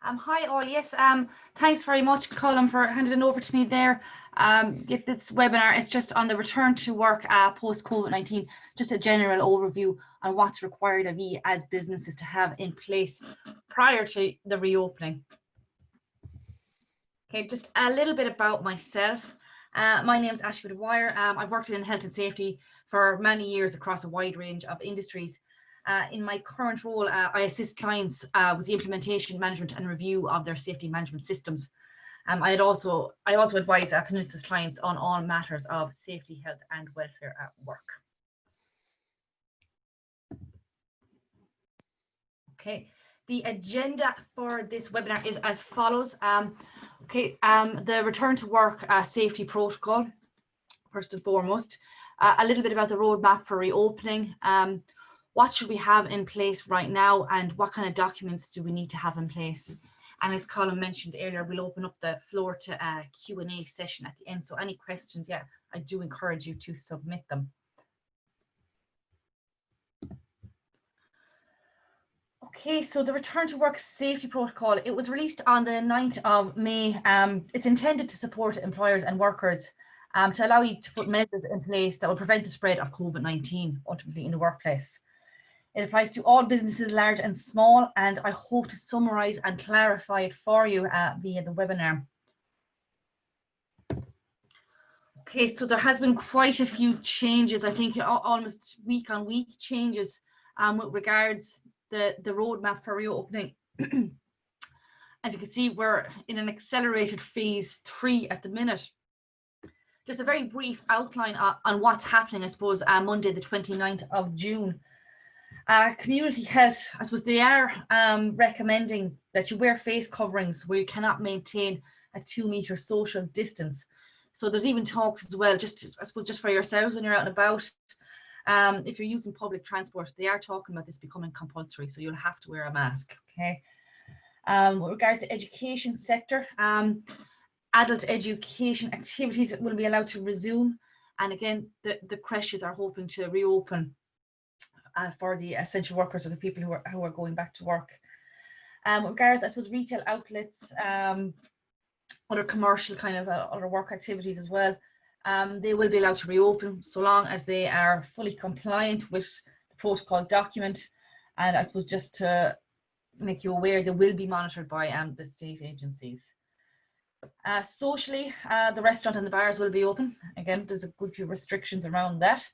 Hi all, yes, thanks very much Colin for handing it over to me there. This webinar is just on the return to work post-COVID-19, just a general overview on what's required of you as businesses to have in place prior to the reopening. Okay, just a little bit about myself. My name is Ashby Dwyer. I've worked in health and safety for many years across a wide range of industries. In my current role, I assist clients with the implementation, management and review of their safety management systems. I also advise Peninsula's clients on all matters of safety, health and welfare at work. Okay, the agenda for this webinar is as follows. The return to work safety protocol, first and foremost. A little bit about the roadmap for reopening. What should we have in place right now and what kind of documents do we need to have in place? And as Colin mentioned earlier, we'll open up the floor to a Q&A session at the end. So any questions, I do encourage you to submit them. Okay, so the return to work safety protocol, it was released on the 9th of May. It's intended to support employers and workers to allow you to put measures in place that will prevent the spread of COVID-19 ultimately in the workplace. It applies to all businesses, large and small, and I hope to summarise and clarify it for you via the webinar. Okay, so there has been quite a few changes, I think almost week on week changes with regards the roadmap for reopening. As you can see, we're in an accelerated phase 3 at the minute. Just a very brief outline on what's happening, I suppose, Monday the 29th of June. Community health, I suppose they are recommending that you wear face coverings where you cannot maintain a 2-metre social distance. So there's even talks as well, I suppose just for yourselves when you're out and about. If you're using public transport, they are talking about this becoming compulsory, so you'll have to wear a mask, okay? With regards to the education sector, adult education activities will be allowed to resume. And again, the creches are hoping to reopen for the essential workers or the people who are going back to work. With regards, I suppose, retail outlets, other commercial kind of other work activities as well, they will be allowed to reopen so long as they are fully compliant with the protocol document. And I suppose just to make you aware, they will be monitored by the state agencies. Socially, the restaurant and the bars will be open. Again, there's a good few restrictions around that.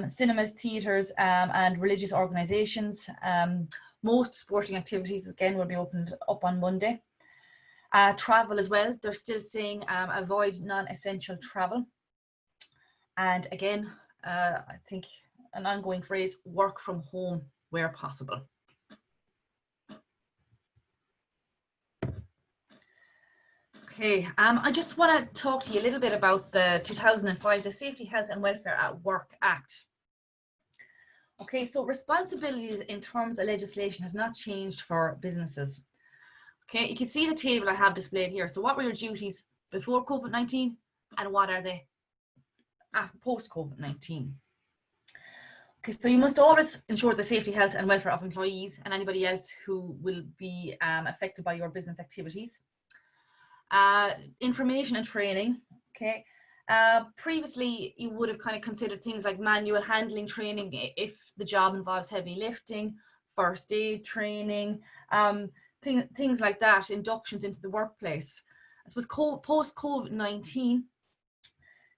Cinemas, theatres and religious organisations. Most sporting activities again will be opened up on Monday. Travel as well, they're still saying avoid non-essential travel. And again, I think an ongoing phrase, work from home where possible. Okay, I just want to talk to you a little bit about the 2005, the Safety, Health and Welfare at Work Act. Okay, so responsibilities in terms of legislation has not changed for businesses. Okay, you can see the table I have displayed here. So what were your duties before COVID-19 and what are they post-COVID-19? Okay, so you must always ensure the safety, health and welfare of employees and anybody else who will be affected by your business activities. Information and training, okay. Previously, you would have kind of considered things like manual handling training if the job involves heavy lifting, first aid training, things like that, inductions into the workplace. I suppose post-COVID-19,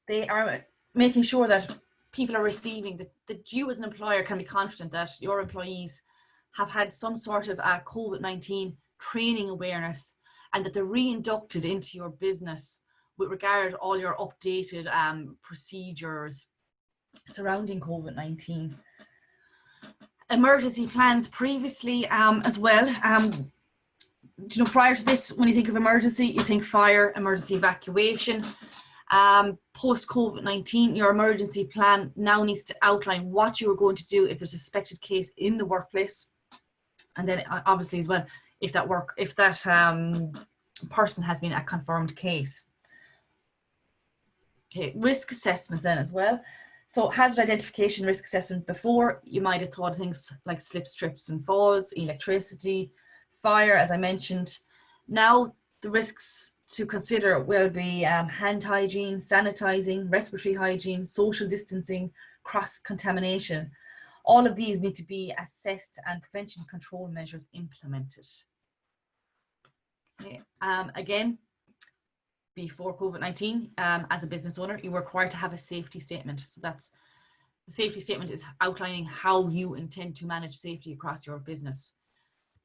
they are making sure that people are receiving, that you as an employer can be confident that your employees have had some sort of COVID-19 training awareness and that they're re-inducted into your business with regard to all your updated procedures surrounding COVID-19. Emergency plans previously as well. You know, prior to this, when you think of emergency, you think fire, emergency evacuation. Post COVID-19, your emergency plan now needs to outline what you are going to do if there's a suspected case in the workplace, and then obviously as well if that person has been a confirmed case. Okay, risk assessment then as well. So hazard identification, risk assessment. Before, you might have thought of things like slips, trips and falls, electricity, fire, as I mentioned. Now the risks to consider will be hand hygiene, sanitizing, respiratory hygiene, social distancing, cross-contamination. All of these need to be assessed and prevention control measures implemented. Okay. Again, before COVID-19, as a business owner, you were required to have a safety statement. So that's the safety statement is outlining how you intend to manage safety across your business.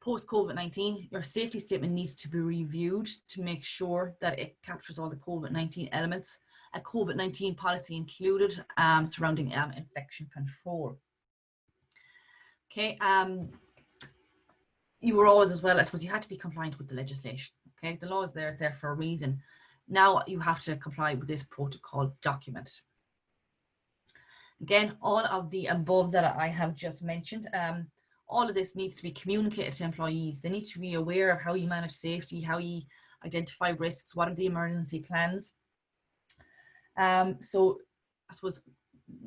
Post COVID-19, your safety statement needs to be reviewed to make sure that it captures all the COVID-19 elements. A COVID-19 policy included surrounding infection control. Okay, you were always, as well, I suppose you had to be compliant with the legislation. Okay, the law is there, it's there for a reason. Now you have to comply with this protocol document. Again, all of the above that I have just mentioned, all of this needs to be communicated to employees. They need to be aware of how you manage safety, how you identify risks, what are the emergency plans. So I suppose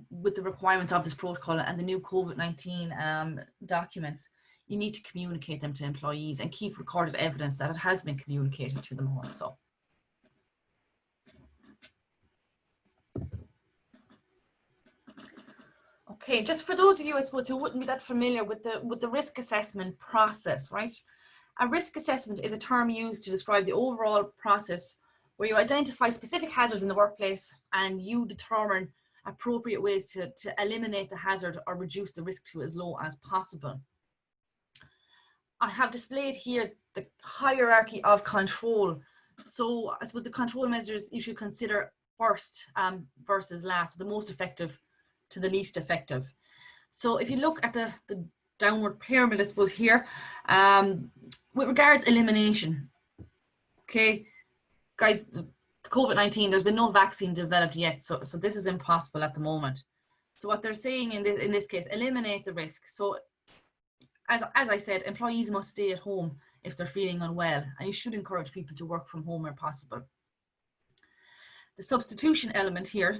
with the requirements of this protocol and the new COVID-19 documents, you need to communicate them to employees and keep recorded evidence that it has been communicated to them also. Okay, just for those of you, I suppose, who wouldn't be that familiar with the risk assessment process, right? A risk assessment is a term used to describe the overall process where you identify specific hazards in the workplace and you determine appropriate ways to eliminate the hazard or reduce the risk to as low as possible. I have displayed here the hierarchy of control. So I suppose the control measures you should consider first versus last, the most effective to the least effective. So if you look at the downward pyramid, I suppose here, with regards elimination, okay, guys, COVID-19, there's been no vaccine developed yet, so this is impossible at the moment. So what they're saying in this case, eliminate the risk. So as I said, employees must stay at home if they're feeling unwell, and you should encourage people to work from home where possible. The substitution element here,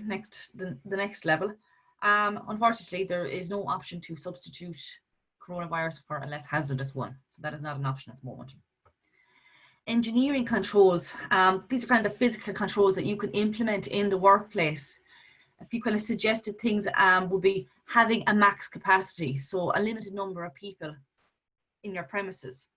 the next level, unfortunately, there is no option to substitute coronavirus for a less hazardous one. So that is not an option at the moment. Engineering controls, these are kind of the physical controls that you can implement in the workplace. A few kind of suggested things would be having a max capacity, so a limited number of people in your premises.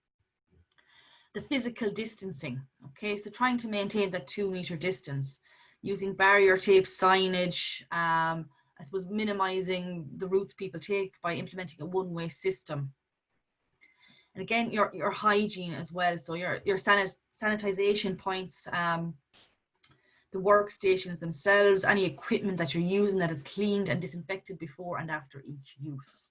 The physical distancing, okay, so trying to maintain that 2-meter distance, using barrier tape, signage, I suppose minimizing the routes people take by implementing a one-way system. And again, your hygiene as well, so your sanitization points, the workstations themselves, any equipment that you're using that is cleaned and disinfected before and after each use.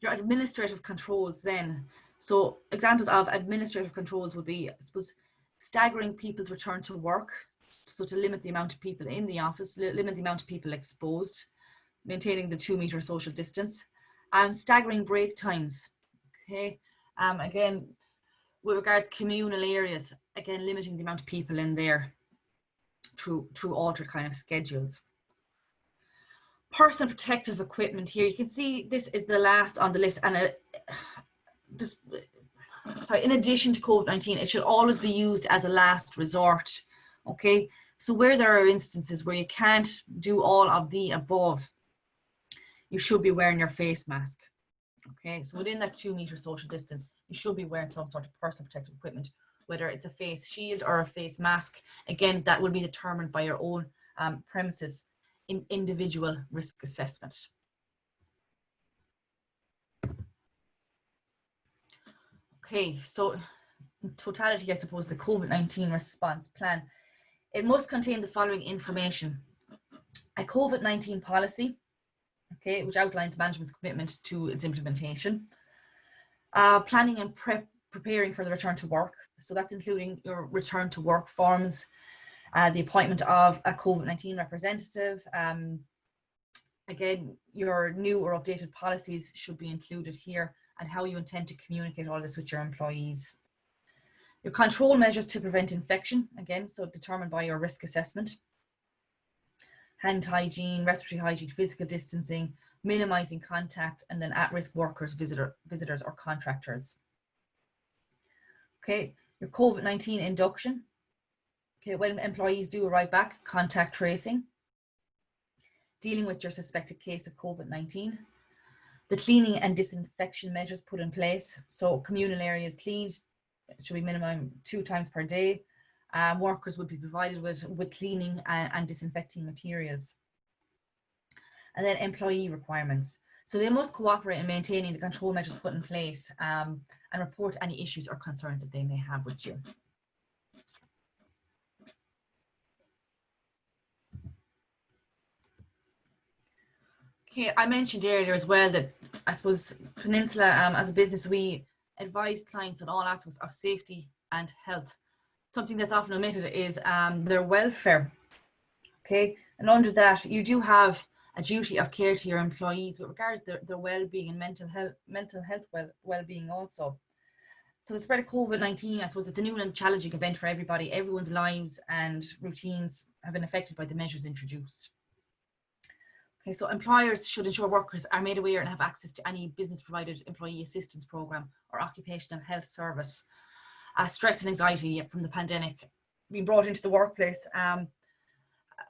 Your administrative controls then. So examples of administrative controls would be, I suppose, staggering people's return to work. So to limit the amount of people in the office, limit the amount of people exposed, maintaining the 2-meter social distance, staggering break times. Okay, again, with regards to communal areas, again, limiting the amount of people in there through altered kind of schedules. Personal protective equipment here, you can see this is the last on the list, and in addition to COVID-19, it should always be used as a last resort. Okay, so where there are instances where you can't do all of the above, you should be wearing your face mask. Okay, so within that 2-meter social distance, you should be wearing some sort of personal protective equipment, whether it's a face shield or a face mask. Again, that will be determined by your own premises in individual risk assessment. Okay, so in totality, I suppose the COVID-19 response plan, it must contain the following information: a COVID-19 policy, okay, which outlines management's commitment to its implementation, planning and preparing for the return to work. So that's including your return to work forms, the appointment of a COVID-19 representative. Again, your new or updated policies should be included here, and how you intend to communicate all this with your employees. Your control measures to prevent infection, again, so determined by your risk assessment. Hand hygiene, respiratory hygiene, physical distancing, minimizing contact, and then at-risk workers, visitors or contractors. Okay, your COVID-19 induction. Okay, when employees do arrive back, contact tracing. Dealing with your suspected case of COVID-19. The cleaning and disinfection measures put in place. So communal areas cleaned, it should be minimum 2 times per day. Workers would be provided with cleaning and disinfecting materials. And then employee requirements. So they must cooperate in maintaining the control measures put in place and report any issues or concerns that they may have with you. Okay, I mentioned earlier as well that I suppose Peninsula as a business, we advise clients on all aspects of safety and health. Something that's often omitted is their welfare. Okay, and under that you do have a duty of care to your employees with regards to their well-being and mental health well-being also. So the spread of COVID-19, I suppose it's a new and challenging event for everybody. Everyone's lives and routines have been affected by the measures introduced. Okay, so employers should ensure workers are made aware and have access to any business-provided employee assistance program or occupational health service. Stress and anxiety from the pandemic being brought into the workplace,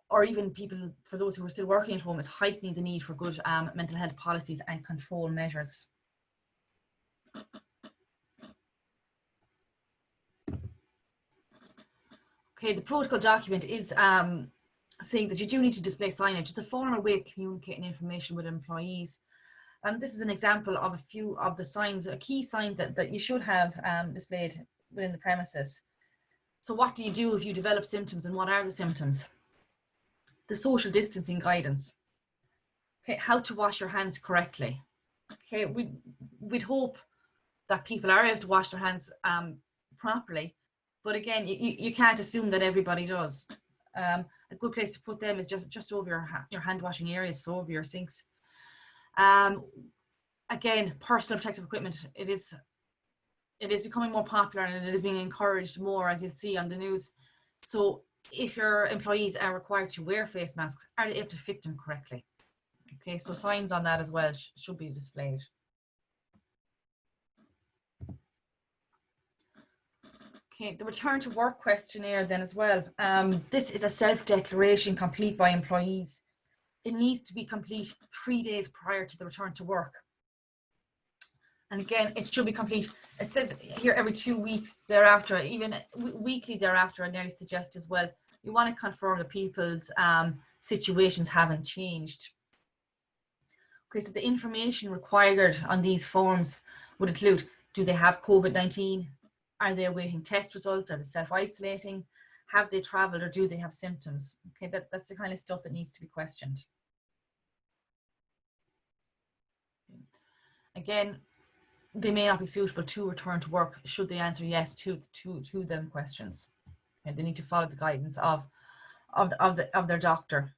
or even people, for those who are still working at home, is heightening the need for good mental health policies and control measures. Okay, the protocol document is saying that you do need to display signage. It's a formal way of communicating information with employees. And this is an example of a few of the signs, key signs that you should have displayed within the premises. So what do you do if you develop symptoms, and what are the symptoms? The social distancing guidance. Okay, how to wash your hands correctly. Okay, we'd hope that people are able to wash their hands properly, but again, you can't assume that everybody does. A good place to put them is just over your hand washing areas, so over your sinks. Again, personal protective equipment, it is becoming more popular, and it is being encouraged more, as you'll see on the news. So if your employees are required to wear face masks, are they able to fit them correctly? Okay, so signs on that as well should be displayed. Okay, the return to work questionnaire then as well. This is a self-declaration complete by employees. It needs to be complete 3 days prior to the return to work. And again, it should be complete, it says here, every 2 weeks thereafter, even weekly thereafter, I nearly suggest as well. You want to confirm that people's situations haven't changed. Okay, so the information required on these forms would include, do they have COVID-19? Are they awaiting test results? Are they self-isolating? Have they traveled, or do they have symptoms? Okay, that's the kind of stuff that needs to be questioned. Again, they may not be suitable to return to work should they answer yes to them questions. And they need to follow the guidance of their doctor.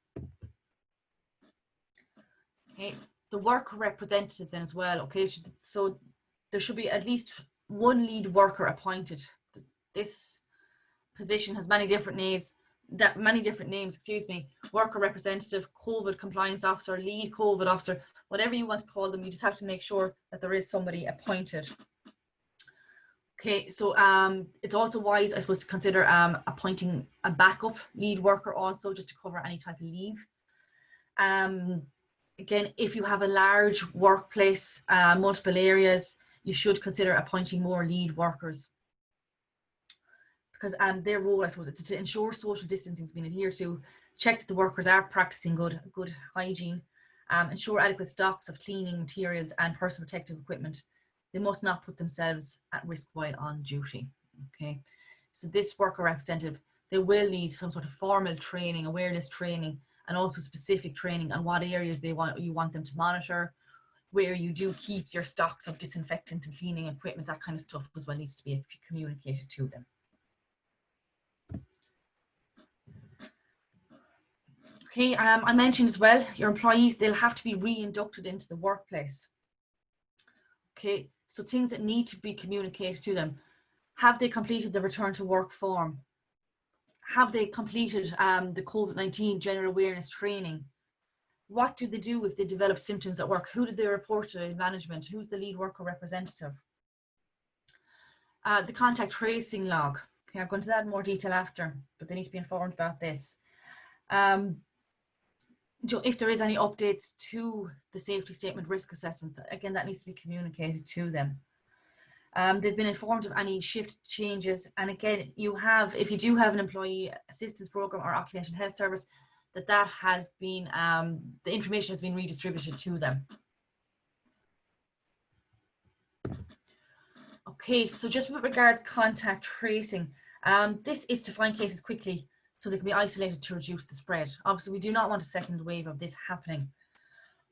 Okay, the worker representative then as well. Okay, so there should be at least one lead worker appointed. This position has many different names. Excuse me. Worker representative, COVID compliance officer, lead COVID officer, whatever you want to call them. You just have to make sure that there is somebody appointed. Okay, so it's also wise, I suppose, to consider appointing a backup lead worker also, just to cover any type of leave. Again, if you have a large workplace, multiple areas, you should consider appointing more lead workers, because their role, I suppose, is to ensure social distancing has been adhered to, check that the workers are practicing good hygiene, ensure adequate stocks of cleaning materials and personal protective equipment. They must not put themselves at risk while on duty. Okay, so this worker representative, they will need some sort of formal training, awareness training, and also specific training on what areas you want them to monitor, where you do keep your stocks of disinfectant and cleaning equipment. That kind of stuff as well needs to be communicated to them. Okay, I mentioned as well, your employees, they'll have to be re-inducted into the workplace. Okay, so things that need to be communicated to them. Have they completed the return to work form? Have they completed the COVID-19 general awareness training? What do they do if they develop symptoms at work? Who do they report to in management? Who's the lead worker representative? The contact tracing log. Okay, I'm going to that in more detail after, but they need to be informed about this. If there is any updates to the safety statement risk assessment, again, that needs to be communicated to them. They've been informed of any shift changes, and again, if you do have an employee assistance program or occupational health service, that has been, the information has been redistributed to them. Okay, so just with regards to contact tracing, this is to find cases quickly so they can be isolated to reduce the spread. Obviously, we do not want a second wave of this happening.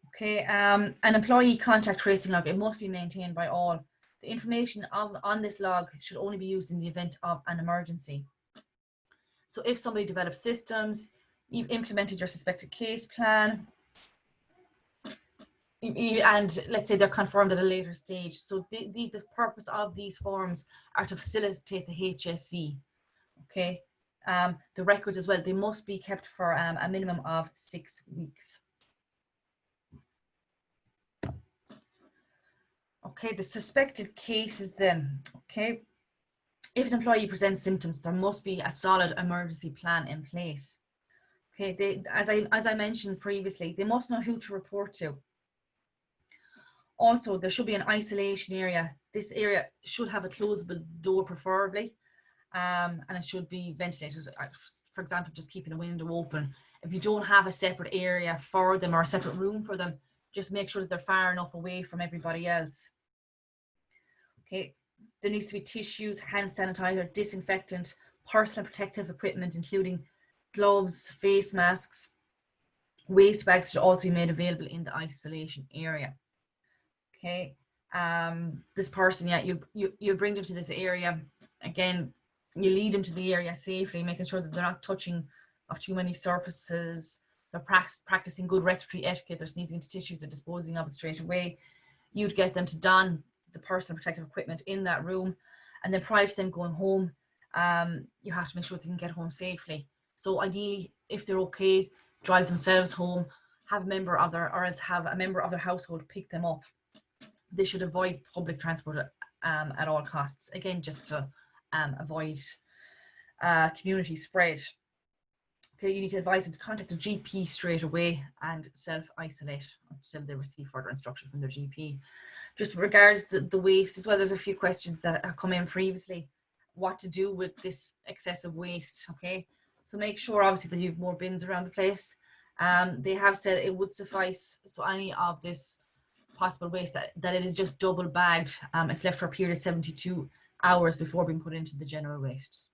Okay, an employee contact tracing log, it must be maintained by all. The information on this log should only be used in the event of an emergency. So if somebody develops systems, you've implemented your suspected case plan, and let's say they're confirmed at a later stage. So the purpose of these forms are to facilitate the HSE. Okay, the records as well, they must be kept for a minimum of 6 weeks. Okay, the suspected cases then. Okay, if an employee presents symptoms, there must be a solid emergency plan in place. Okay, as I mentioned previously, they must know who to report to. Also, there should be an isolation area. This area should have a closable door preferably, and it should be ventilated. For example, just keeping a window open. If you don't have a separate area for them or a separate room for them, just make sure that they're far enough away from everybody else. Okay, there needs to be tissues, hand sanitizer, disinfectant, personal protective equipment, including gloves, face masks. Waste bags should also be made available in the isolation area. Okay, this person, yeah, you bring them to this area. Again, you lead them to the area safely, making sure that they're not touching of too many surfaces. They're practicing good respiratory etiquette. They're sneezing into tissues and disposing of it straight away. You'd get them to don the personal protective equipment in that room, and then prior to them going home, you have to make sure they can get home safely. So ideally, if they're okay, drive themselves home, have a member of their household pick them up. They should avoid public transport at all costs, again, just to avoid community spread. Okay, you need to advise them to contact their GP straight away and self-isolate until they receive further instruction from their GP. Just with regards to the waste as well, there's a few questions that have come in previously. What to do with this excessive waste, okay? So make sure obviously that you have more bins around the place. They have said it would suffice, so any of this possible waste, that it is just double bagged. It's left for a period of 72 hours before being put into the general waste.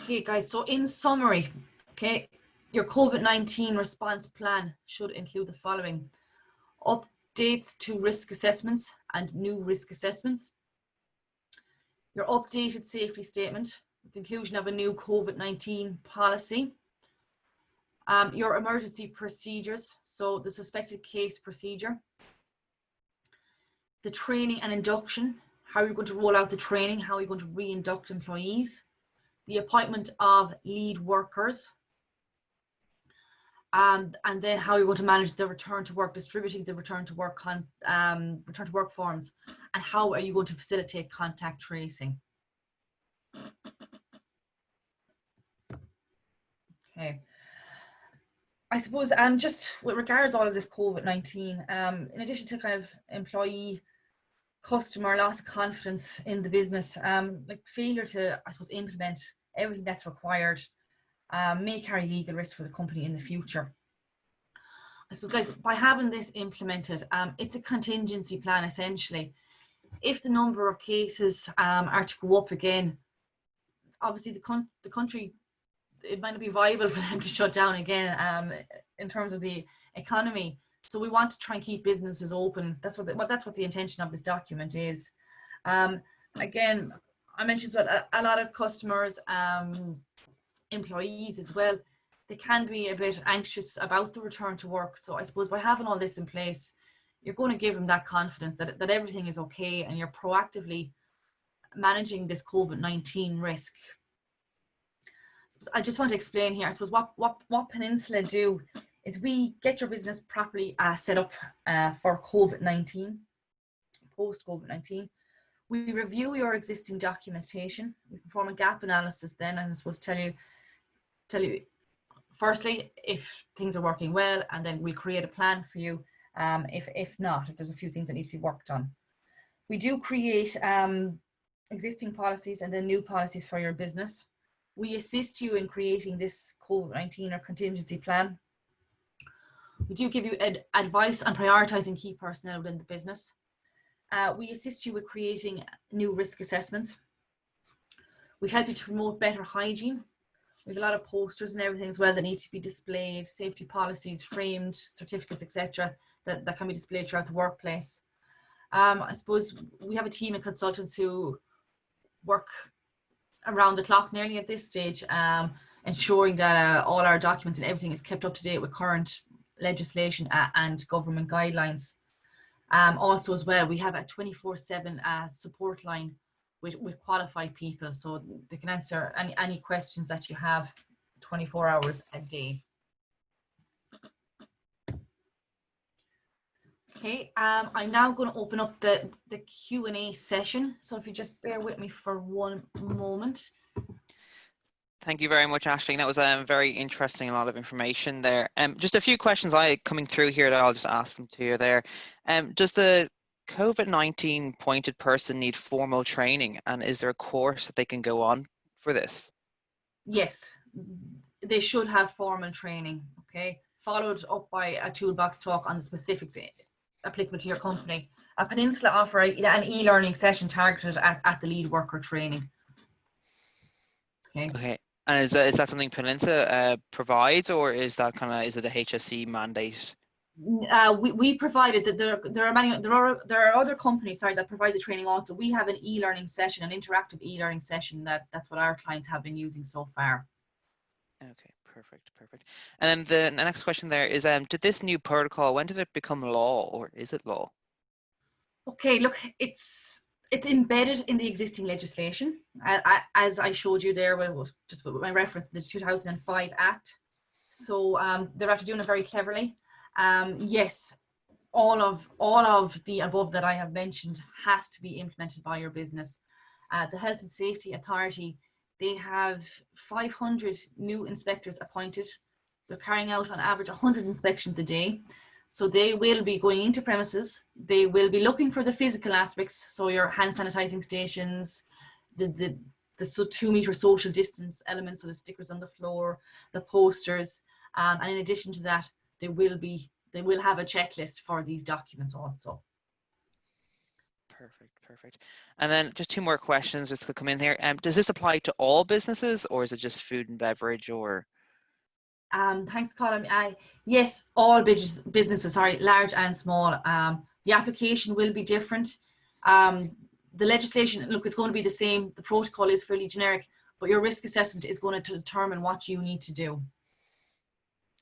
Okay guys, so in summary, okay, your COVID-19 response plan should include the following: updates to risk assessments and new risk assessments, your updated safety statement with the inclusion of a new COVID-19 policy, your emergency procedures, so the suspected case procedure, the training and induction, how you're going to roll out the training, how you're going to re-induct employees, the appointment of lead workers, and then how you're going to manage the return to work, distributing the return to work forms, and how are you going to facilitate contact tracing. Okay. I suppose just with regards to all of this COVID-19, in addition to kind of employee, customer loss of confidence in the business, like failure to, I suppose, implement everything that's required may carry legal risk for the company in the future. I suppose, guys, by having this implemented, it's a contingency plan essentially. If the number of cases are to go up again, obviously the country, it might not be viable for them to shut down again in terms of the economy. So we want to try and keep businesses open. That's what the intention of this document is. Again, I mentioned as well, a lot of customers, employees as well, they can be a bit anxious about the return to work. So I suppose by having all this in place, you're going to give them that confidence that everything is okay and you're proactively managing this COVID-19 risk. I just want to explain here, I suppose, what Peninsula do is we get your business properly set up for COVID-19, post-COVID-19. We review your existing documentation. We perform a gap analysis then, and I suppose tell you firstly if things are working well, and then we create a plan for you if not, if there's a few things that need to be worked on. We do create existing policies and then new policies for your business. We assist you in creating this COVID-19 or contingency plan. We do give you advice on prioritizing key personnel within the business. We assist you with creating new risk assessments. We help you to promote better hygiene. We have a lot of posters and everything as well that need to be displayed, safety policies, framed certificates, etc., that can be displayed throughout the workplace. I suppose we have a team of consultants who work around the clock nearly at this stage, ensuring that all our documents and everything is kept up to date with current legislation and government guidelines. Also as well, we have a 24/7 support line with qualified people, so they can answer any questions that you have 24 hours a day. Okay, I'm now going to open up the Q&A session. So if you just bear with me for one moment. Thank you very much, Aisling. That was very interesting, a lot of information there. Just a few questions coming through here that I'll just ask them to you there. Does the COVID-19 appointed person need formal training, and is there a course that they can go on for this? Yes, they should have formal training, okay, followed up by a toolbox talk on the specifics applicable to your company. Peninsula offer an e-learning session targeted at the lead worker training. Okay. And is that something Peninsula provides, or is that is it a HSE mandate? We provided that there are other companies that provide the training also. We have an e-learning session, an interactive e-learning session that's what our clients have been using so far. Okay, perfect. And then the next question there is, did this new protocol, when did it become law, or is it law? Okay, look, it's embedded in the existing legislation, as I showed you there, just with my reference, the 2005 Act. So they're actually doing it very cleverly. Yes, all of the above that I have mentioned has to be implemented by your business. The Health and Safety Authority, they have 500 new inspectors appointed. They're carrying out on average 100 inspections a day. So they will be going into premises. They will be looking for the physical aspects. So your hand sanitizing stations, the 2-meter social distance elements, so the stickers on the floor, the posters. And in addition to that, they will have a checklist for these documents also. Perfect. And then just 2 more questions just to come in here. Does this apply to all businesses, or is it just food and beverage, or? Thanks, Colin. Yes, all businesses, large and small. The application will be different. The legislation, look, it's going to be the same. The protocol is fairly generic, but your risk assessment is going to determine what you need to do.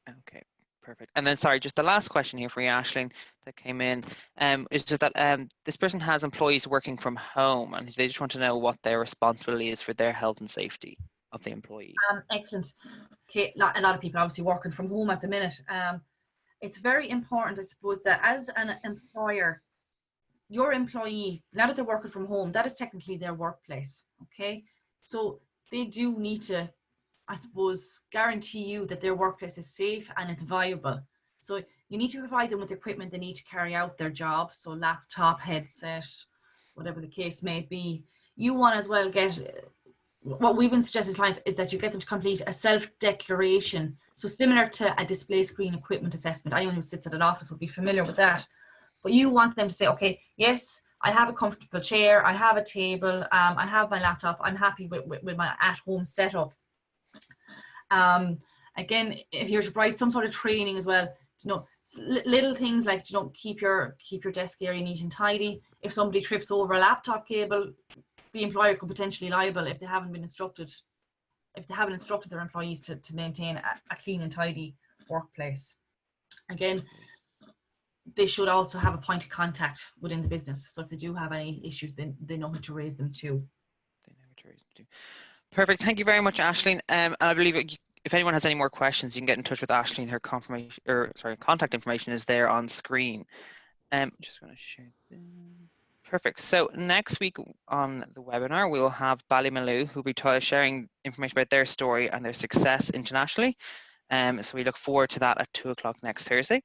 Okay, perfect. And then, sorry, just the last question here for you, Aisling, that came in, is just that this person has employees working from home, and they just want to know what their responsibility is for their health and safety of the employee. Excellent. Okay, a lot of people obviously working from home at the minute. It's very important, I suppose, that as an employer, your employee, now that they're working from home, that is technically their workplace. Okay, so they do need to, I suppose, guarantee you that their workplace is safe and it's viable. So you need to provide them with the equipment they need to carry out their job. So laptop, headset, whatever the case may be. You want as well get, what we've been suggesting to clients is that you get them to complete a self-declaration. So similar to a display screen equipment assessment. Anyone who sits at an office would be familiar with that. But you want them to say, okay, yes, I have a comfortable chair, I have a table, I have my laptop, I'm happy with my at-home setup. Again, if you're to provide some sort of training as well, little things like, keep your desk area neat and tidy. If somebody trips over a laptop cable, the employer could potentially be liable if they haven't instructed their employees to maintain a clean and tidy workplace. Again, they should also have a point of contact within the business. So if they do have any issues, then they know who to raise them to. Perfect. Thank you very much, Aisling. And I believe if anyone has any more questions, you can get in touch with Ashley, and her confirmation, or sorry, contact information is there on screen. Just going to share this. Perfect. So next week on the webinar, we will have Ballymaloe, who will be sharing information about their story and their success internationally. So we look forward to that at 2 o'clock next Thursday.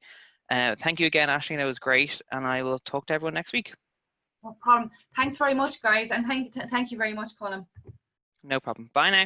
Thank you again, Ashley. That was great. And I will talk to everyone next week. No problem. Thanks very much, guys. And thank you very much, Colin. No problem. Bye now.